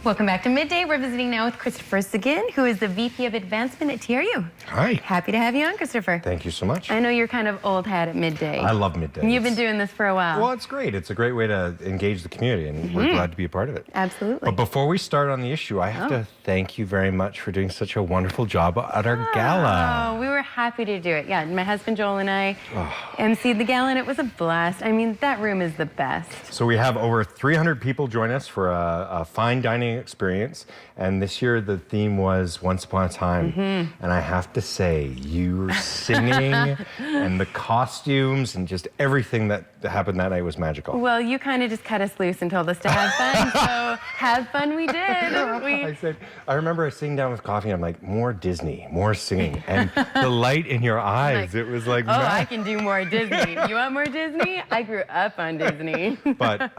Welcome back to Midday. We're visiting now with Christopher Seguin, who is the VP of Advancement at TRU. Hi. Happy to have you on, Christopher. Thank you so much. I know you're kind of old hat at Midday. I love Midday. You've been doing this for a while. Well, it's great. It's a great way to engage the community, and we're glad to be a part of it. Absolutely. But before we start on the issue, I have to thank you very much for doing such a wonderful job at our gala. Oh, we were happy to do it. Yeah, my husband Joel and I emceed the gala, and it was a blast. I mean, that room is the best. So we have over 300 people join us for a fine dining experience. And this year the theme was Once Upon a Time. And I have to say, you were singing and the costumes and just everything that happened that night was magical. Well, you kind of just cut us loose and told us to have fun, so have fun we did. I remember sitting down with coffee and I'm like, more Disney, more singing. And the light in your eyes, it was like, I can do more Disney. You want more Disney? I grew up on Disney. But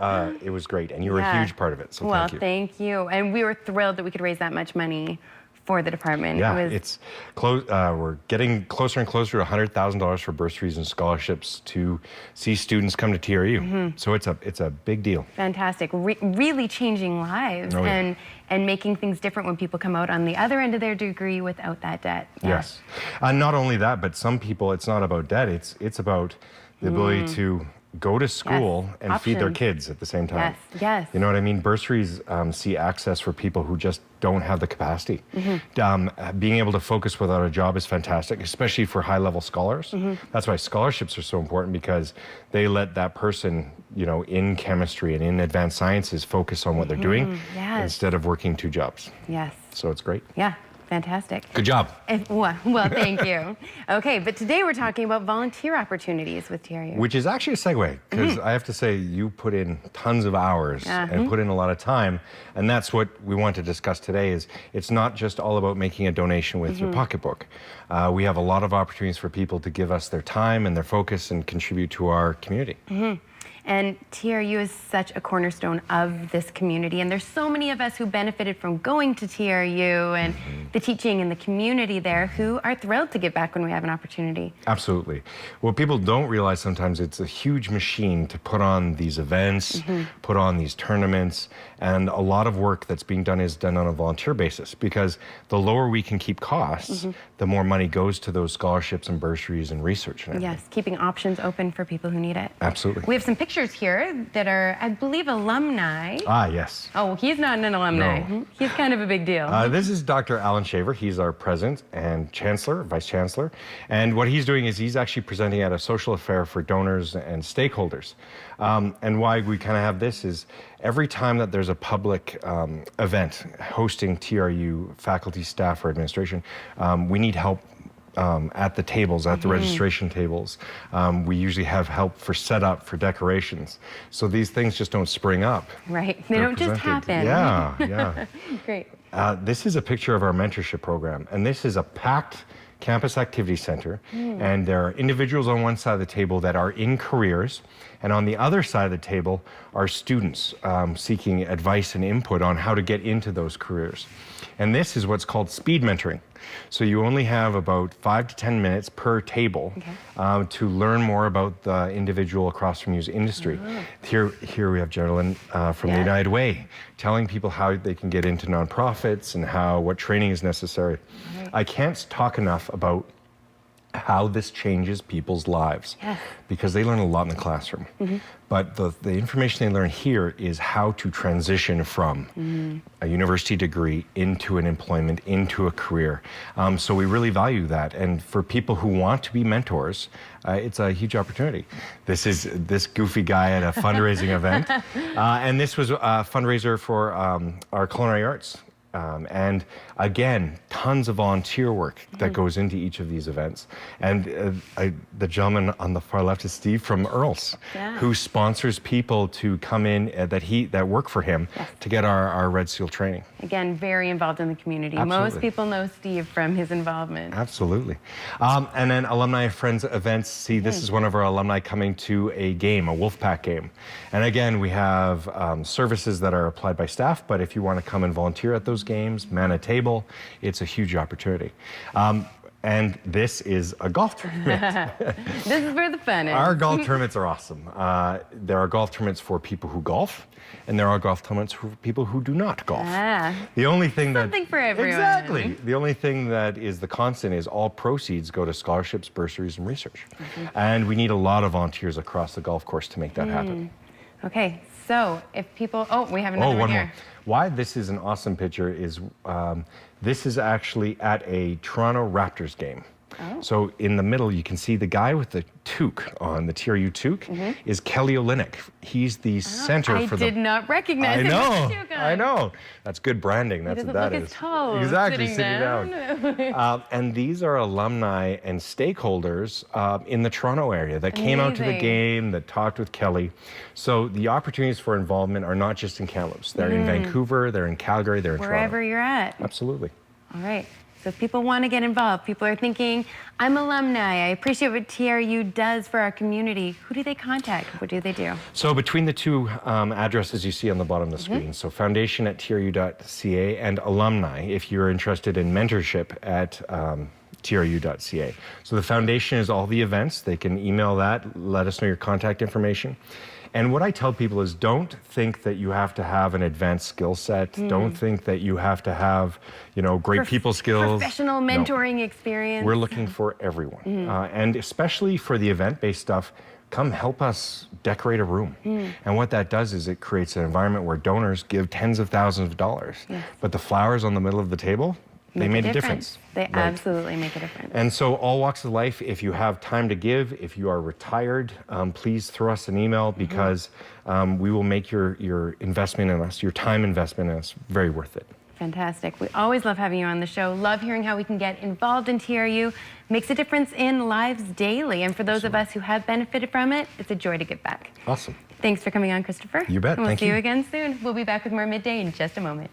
it was great, and you were a huge part of it, so thank you. Well, thank you. And we were thrilled that we could raise that much money for the department. Yeah, it's close. We're getting closer and closer to $100,000 for bursaries and scholarships to see students come to TRU. So it's a big deal. Fantastic. Really changing lives and making things different when people come out on the other end of their degree without that debt. Yeah. Yes. Not only that, but some people, it's not about debt. It's about the ability to go to school and feed their kids at the same time. Yes. You know what I mean? Bursaries see access for people who just don't have the capacity. Being able to focus without a job is fantastic, especially for high-level scholars. That's why scholarships are so important, because they let that person, you know, in chemistry and in advanced sciences focus on what they're doing instead of working two jobs. Yes. So it's great. Yeah. Fantastic. Good job. Well, thank you. Okay, but today we're talking about volunteer opportunities with TRU. Which is actually a segue, because I have to say you put in tons of hours and put in a lot of time, and that's what we want to discuss today. Is it's not just all about making a donation with your pocketbook. We have a lot of opportunities for people to give us their time and their focus and contribute to our community. And TRU is such a cornerstone of this community, and there's so many of us who benefited from going to TRU and the teaching and the community there who are thrilled to give back when we have an opportunity. Absolutely. What people don't realize sometimes, it's a huge machine to put on these events, put on these tournaments, and a lot of work that's being done is done on a volunteer basis, because the lower we can keep costs, the more money goes to those scholarships and bursaries and research and everything. Yes, keeping options open for people who need it. Absolutely. We have some pictures here that are, I believe, alumni. Ah, yes. Oh, he's not an alumni. No. He's kind of a big deal. This is Dr. Alan Shaver. He's our president and chancellor, vice chancellor. And what he's doing is he's actually presenting at a social affair for donors and stakeholders. And why we kind of have this is every time that there's a public event hosting TRU faculty, staff, or administration, we need help at the tables, at the registration tables. We usually have help for setup, for decorations. So these things just don't spring up. Right, they don't just happen. Yeah, yeah. Great. This is a picture of our mentorship program, and this is a packed campus activity center, and there are individuals on one side of the table that are in careers, and on the other side of the table are students seeking advice and input on how to get into those careers. And this is what's called speed mentoring. So you only have about 5 to 10 minutes per table to learn more about the individual across from you's industry. Here we have gentlemen from the United Way telling people how they can get into nonprofits and what training is necessary. I can't talk enough about how this changes people's lives, because they learn a lot in the classroom. But the information they learn here is how to transition from a university degree into an employment, into a career. So we really value that. And for people who want to be mentors, it's a huge opportunity. This is this goofy guy at a fundraising event. And this was a fundraiser for our culinary arts. And again, tons of volunteer work that goes into each of these events. And the gentleman on the far left is Steve from Earl's, who sponsors people to come in that work for him to get our Red Seal training. Again, very involved in the community. Most people know Steve from his involvement. Absolutely. And then Alumni Friends events. See, this is one of our alumni coming to a game, a Wolfpack game. And again, we have services that are applied by staff, but if you want to come and volunteer at those games, man a table, it's a huge opportunity. And this is a golf tournament. This is where the fun is. Our golf tournaments are awesome. There are golf tournaments for people who golf, and there are golf tournaments for people who do not golf. The only thing something for everyone. Exactly. The only thing that is the constant is all proceeds go to scholarships, bursaries, and research. And we need a lot of volunteers across the golf course to make that happen. Okay, so if people, we have another one here. More. Why this is an awesome picture is this is actually at a Toronto Raptors game. So in the middle, you can see the guy with the toque on, the TRU toque, is Kelly Olynyk. He's the center for the... I did not recognize him. I know. That's good branding. That's what that is. He doesn't look as tall. Exactly, sitting down. And these are alumni and stakeholders in the Toronto area that came out to the game, that talked with Kelly. So the opportunities for involvement are not just in Kamloops. They're in Vancouver, they're in Calgary, they're in Toronto. Wherever you're at. Absolutely. All right. So if people want to get involved, people are thinking, I'm alumni, I appreciate what TRU does for our community. Who do they contact? What do they do? So between the two addresses you see on the bottom of the screen, so foundation@tru.ca and alumni, if you're interested in mentorship at TRU.ca. So the foundation is all the events. They can email that, let us know your contact information. And what I tell people is don't think that you have to have an advanced skill set. Don't think that you have to have, great people skills. Professional mentoring experience. We're looking for everyone. And especially for the event-based stuff, come help us decorate a room. And what that does is it creates an environment where donors give tens of thousands of dollars. But the flowers on the middle of the table, they made a difference. They absolutely make a difference. And so all walks of life, if you have time to give, if you are retired, please throw us an email because we will make your investment in us, your time investment in us, very worth it. Fantastic. We always love having you on the show. Love hearing how we can get involved in TRU. Makes a difference in lives daily. And for those of us who have benefited from it, it's a joy to give back. Awesome. Thanks for coming on, Christopher. You bet. And we'll Thank see you you again soon. We'll be back with more Midday in just a moment.